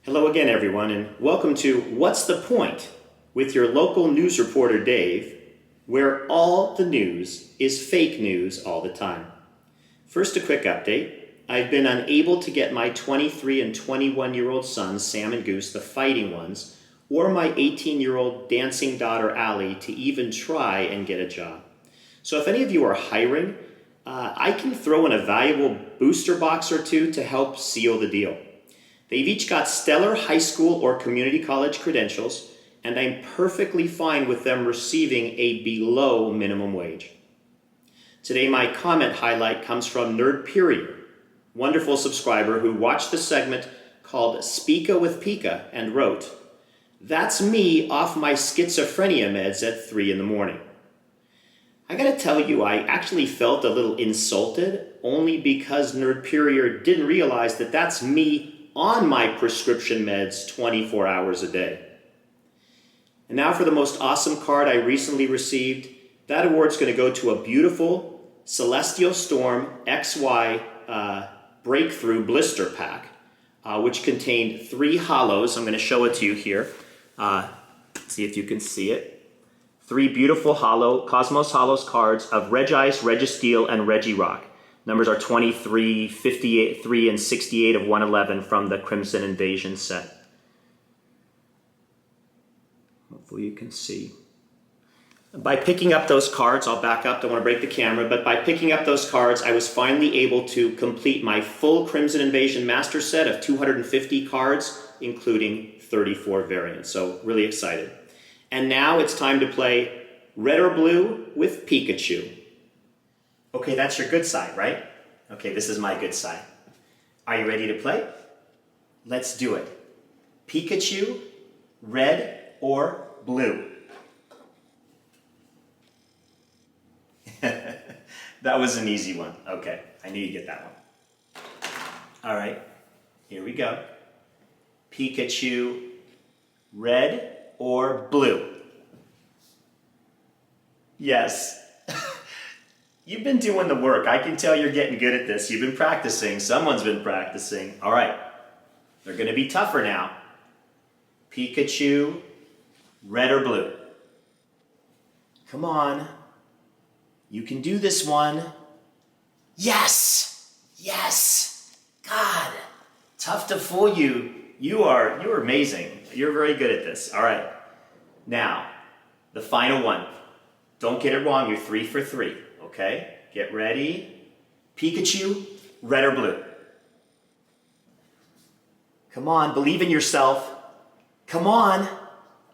Hello again, everyone, and welcome to What's the Point? With your local news reporter, Dave, where all the news is fake news all the time. First, a quick update. I've been unable to get my 23 and 21-year-old sons, Sam and Goose, the fighting ones, or my 18-year-old dancing daughter, Allie, to even try and get a job. So if any of you are hiring, I can throw in a valuable booster box or two to help seal the deal. They've each got stellar high school or community college credentials, and I'm perfectly fine with them receiving a below minimum wage. Today, my comment highlight comes from Nerdperiod, wonderful subscriber who watched the segment called Speaka with Pika and wrote, "That's me off my schizophrenia meds at 3 in the morning." I gotta tell you, I actually felt a little insulted only because Nerdperiod didn't realize that that's me on my prescription meds 24 hours a day. And now for the most awesome card I recently received. That award's going to go to a beautiful Celestial Storm XY Breakthrough Blister Pack, which contained 3 hollows. I'm going to show it to you here. See if you can see it. 3 beautiful Cosmos Hollows cards of Regice, Registeel, and Regirock. Numbers are 23, 58, 3, and 68 of 111 from the Crimson Invasion set. Hopefully you can see. By picking up those cards, I'll back up, don't want to break the camera, but by picking up those cards, I was finally able to complete my full Crimson Invasion Master set of 250 cards, including 34 variants. So really excited. And now it's time to play Red or Blue with Pikachu. Okay, that's your good side, right? Okay, this is my good side. Are you ready to play? Let's do it. Pikachu, red or blue? That was an easy one. Okay, I knew you'd get that one. All right, here we go. Pikachu, red or blue? Yes. You've been doing the work. I can tell you're getting good at this. You've been practicing. Someone's been practicing. All right. They're going to be tougher now. Pikachu, red or blue? Come on. You can do this one. Yes! Yes! God, tough to fool you. You're amazing. You're very good at this. All right. Now, the final one. Don't get it wrong. You're 3 for 3. Okay, get ready. Pikachu, red or blue? Come on, believe in yourself. Come on,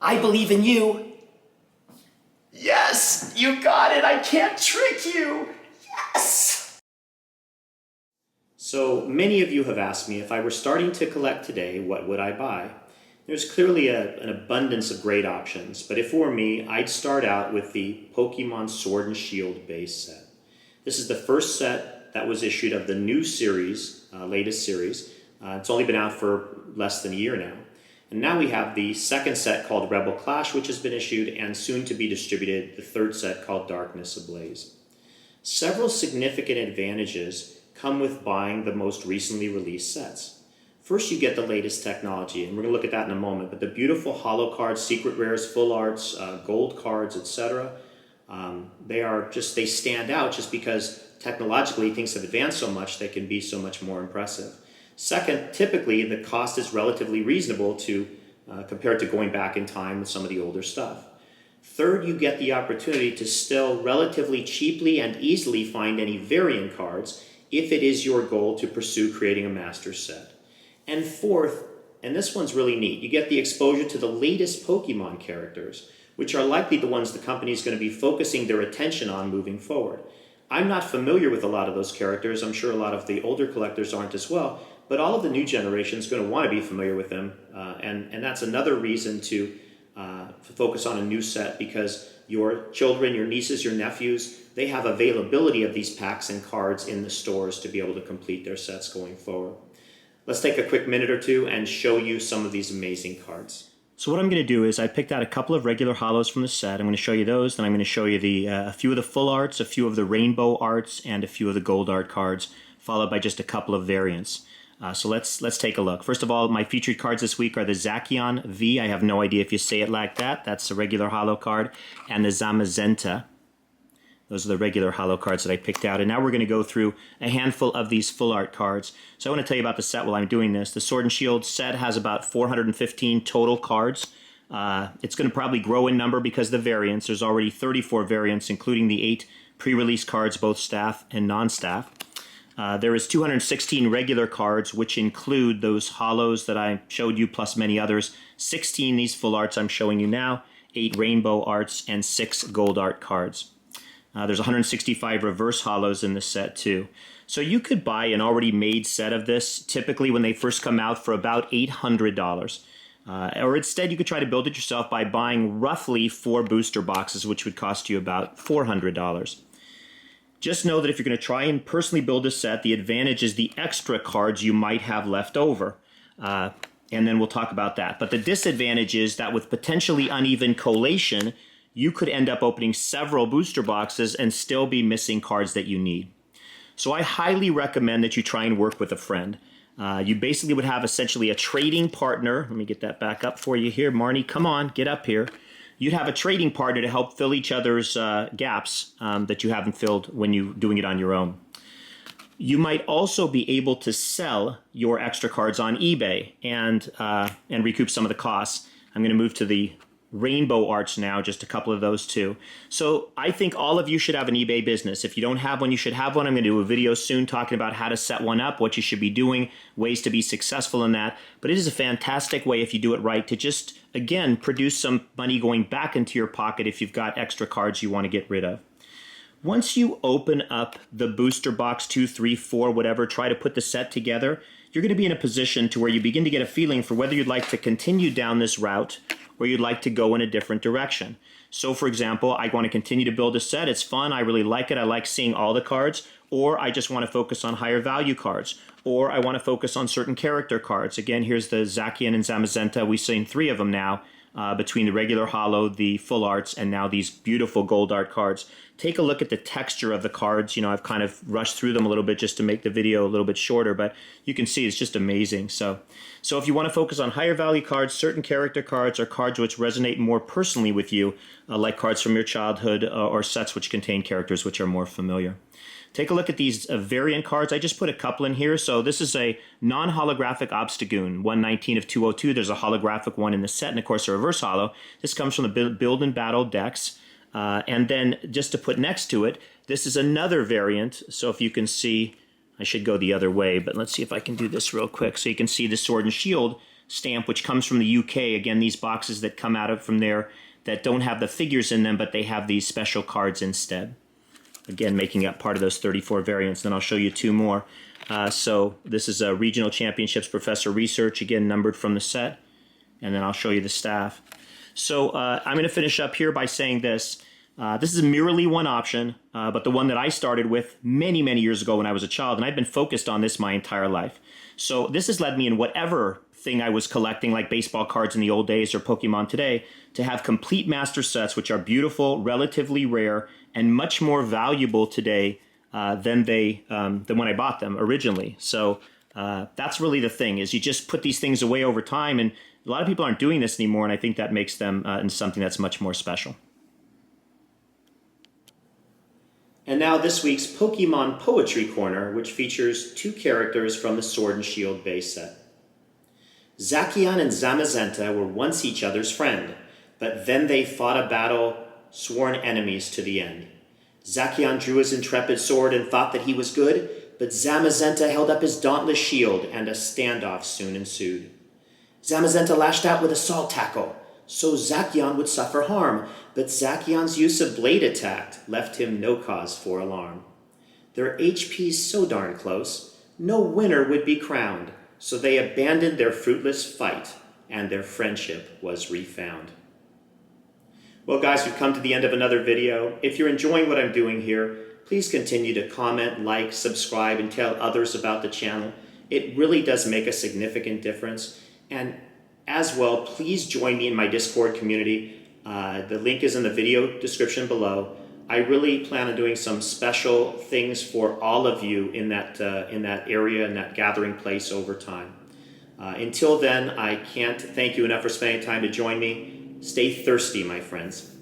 I believe in you. Yes, you got it. I can't trick you. Yes! So many of you have asked me if I were starting to collect today, what would I buy? There's clearly an abundance of great options, but if it were me, I'd start out with the Pokemon Sword and Shield base set. This is the first set that was issued of the new series, latest series. It's only been out for less than a year now. And now we have the second set called Rebel Clash, which has been issued, and soon to be distributed, the third set called Darkness Ablaze. Several significant advantages come with buying the most recently released sets. First, you get the latest technology, and we're going to look at that in a moment, but the beautiful holo cards, secret rares, full arts, gold cards, etc., they stand out just because technologically things have advanced so much they can be so much more impressive. Second, typically the cost is relatively reasonable compared to going back in time with some of the older stuff. Third, you get the opportunity to still relatively cheaply and easily find any variant cards if it is your goal to pursue creating a master set. And fourth, and this one's really neat, you get the exposure to the latest Pokemon characters, which are likely the ones the company is going to be focusing their attention on moving forward. I'm not familiar with a lot of those characters. I'm sure a lot of the older collectors aren't as well, but all of the new generation is going to want to be familiar with them, and that's another reason to focus on a new set, because your children, your nieces, your nephews, they have availability of these packs and cards in the stores to be able to complete their sets going forward. Let's take a quick minute or two and show you some of these amazing cards. So what I'm going to do is I picked out a couple of regular holos from the set. I'm going to show you those, then I'm going to show you a few of the full arts, a few of the rainbow arts, and a few of the gold art cards, followed by just a couple of variants. So let's take a look. First of all, my featured cards this week are the Zacian V. I have no idea if you say it like that. That's a regular holo card. And the Zamazenta. Those are the regular holo cards that I picked out. And now we're going to go through a handful of these full art cards. So I want to tell you about the set while I'm doing this. The Sword and Shield set has about 415 total cards. It's going to probably grow in number because of the variants. There's already 34 variants, including the 8 pre-release cards, both staff and non-staff. There is 216 regular cards, which include those holos that I showed you, plus many others. 16 these full arts I'm showing you now, 8 rainbow arts, and 6 gold art cards. There's 165 reverse holos in this set too. So you could buy an already made set of this, typically when they first come out, for about $800. Or instead you could try to build it yourself by buying roughly 4 booster boxes, which would cost you about $400. Just know that if you're going to try and personally build a set, the advantage is the extra cards you might have left over. And then we'll talk about that. But the disadvantage is that with potentially uneven collation, you could end up opening several booster boxes and still be missing cards that you need. So I highly recommend that you try and work with a friend. You basically would have essentially a trading partner. Let me get that back up for you here. Marnie, come on, get up here. You'd have a trading partner to help fill each other's gaps that you haven't filled when you're doing it on your own. You might also be able to sell your extra cards on eBay and recoup some of the costs. I'm going to move to the rainbow arts now, just a couple of those too. So I think all of you should have an eBay business. If you don't have one, you should have one. I'm going to do a video soon talking about how to set one up, what you should be doing, ways to be successful in that. But it is a fantastic way, if you do it right, to just, again, produce some money going back into your pocket if you've got extra cards you want to get rid of. Once you open up the booster box 2, 3, 4, whatever, try to put the set together, you're going to be in a position to where you begin to get a feeling for whether you'd like to continue down this route or you'd like to go in a different direction. So for example, I want to continue to build a set. It's fun. I really like it. I like seeing all the cards. Or I just want to focus on higher value cards. Or I want to focus on certain character cards. Again, here's the Zacian and Zamazenta. We've seen 3 of them now, between the regular holo, the full arts, and now these beautiful gold art cards. Take a look at the texture of the cards. You know, I've kind of rushed through them a little bit just to make the video a little bit shorter, but you can see it's just amazing. So if you want to focus on higher value cards, certain character cards, or cards which resonate more personally with you, like cards from your childhood, or sets which contain characters which are more familiar. Take a look at these variant cards. I just put a couple in here. So this is a non-holographic Obstagoon, 119 of 202. There's a holographic one in the set, and of course a reverse holo. This comes from the Build and Battle decks. And then just to put next to it, this is another variant. So if you can see, I should go the other way, but let's see if I can do this real quick. So you can see the Sword and Shield stamp, which comes from the UK. Again, these boxes that come out of from there that don't have the figures in them, but they have these special cards instead. Again, making up part of those 34 variants. Then I'll show you 2 more. So this is a Regional Championships Professor Research, again, numbered from the set. And then I'll show you the staff. So I'm going to finish up here by saying this. This is merely one option, but the one that I started with many, many years ago when I was a child, and I've been focused on this my entire life. So this has led me in whatever thing I was collecting, like baseball cards in the old days or Pokemon today, to have complete master sets, which are beautiful, relatively rare, and much more valuable today than when I bought them originally. So that's really the thing, is you just put these things away over time, and a lot of people aren't doing this anymore, and I think that makes them into something that's much more special. And now this week's Pokemon Poetry Corner, which features 2 characters from the Sword and Shield base set. Zacian and Zamazenta were once each other's friend, but then they fought a battle, sworn enemies to the end. Zacian drew his intrepid sword and thought that he was good, but Zamazenta held up his dauntless shield, and a standoff soon ensued. Zamazenta lashed out with assault tackle, so Zacian would suffer harm, but Zacian's use of blade attack left him no cause for alarm. Their HP's so darn close, no winner would be crowned, so they abandoned their fruitless fight, and their friendship was refound. Well guys, we've come to the end of another video. If you're enjoying what I'm doing here, please continue to comment, like, subscribe, and tell others about the channel. It really does make a significant difference. And as well, please join me in my Discord community. The link is in the video description below. I really plan on doing some special things for all of you in that area, in that gathering place over time. Until then, I can't thank you enough for spending time to join me. Stay thirsty, my friends.